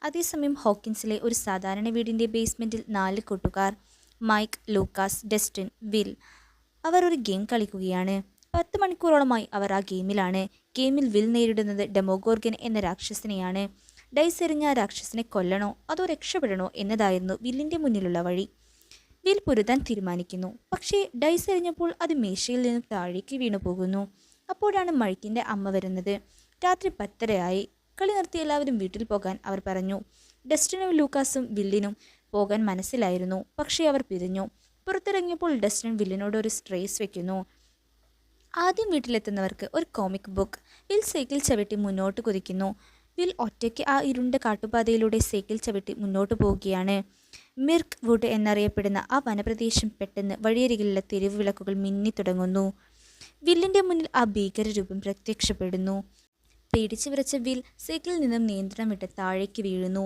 അതേസമയം ഹോക്കിൻസിലെ ഒരു സാധാരണ വീടിൻ്റെ ബേസ്മെൻറ്റിൽ 4 കൂട്ടുകാർ മൈക്ക്, ലൂക്കാസ്, ഡസ്റ്റിൻ, വിൽ അവർ ഒരു ഗെയിം കളിക്കുകയാണ്. 10 മണിക്കൂറോളമായി അവർ ആ ഗെയിമിലാണ്. ഗെയിമിൽ വിൽ നേരിടുന്നത് ഡെമോഗോർഗൻ എന്ന രാക്ഷസനെയാണ്. ഡൈസ് എറിഞ്ഞ ആ രാക്ഷസനെ കൊല്ലണോ അതോ രക്ഷപ്പെടണോ എന്നതായിരുന്നു വില്ലിൻ്റെ മുന്നിലുള്ള വഴി. വിൽ പൊരുതാൻ തീരുമാനിക്കുന്നു. പക്ഷേ ഡൈസ് എറിഞ്ഞപ്പോൾ അത് മേശയിൽ നിന്നും താഴേക്ക് വീണു പോകുന്നു. അപ്പോഴാണ് മൈക്കിൻ്റെ അമ്മ വരുന്നത്. രാത്രി 10:30 കളി നിർത്തി എല്ലാവരും വീട്ടിൽ പോകാൻ അവർ പറഞ്ഞു. ഡസ്റ്റിനും ലൂക്കാസും വില്ലിനും പോകാൻ മനസ്സിലായിരുന്നു. പക്ഷേ അവർ പിരിഞ്ഞു. പുറത്തിറങ്ങിയപ്പോൾ ഡസ്റ്റിൻ വില്ലിനോട് ഒരു സ്ട്രേസ് വെക്കുന്നു. ആദ്യം വീട്ടിലെത്തുന്നവർക്ക് ഒരു കോമിക് ബുക്ക്. വിൽ സൈക്കിൾ ചവിട്ടി മുന്നോട്ട് കുതിക്കുന്നു. വിൽ ഒറ്റയ്ക്ക് ആ ഇരുണ്ട കാട്ടുപാതയിലൂടെ സൈക്കിൾ ചവിട്ടി മുന്നോട്ട് പോവുകയാണ്. മിർക്ക് വുഡ് എന്നറിയപ്പെടുന്ന ആ വനപ്രദേശം പെട്ടെന്ന് വഴിയരികിലുള്ള തെരുവ് വിളക്കുകൾ മിന്നിത്തുടങ്ങുന്നു. വില്ലിൻ്റെ മുന്നിൽ ആ ഭീകരരൂപം പ്രത്യക്ഷപ്പെടുന്നു. പേടിച്ചു വിറച്ച വിൽ സൈക്കിളിൽ നിന്നും നിയന്ത്രണം വിട്ട് താഴേക്ക് വീഴുന്നു.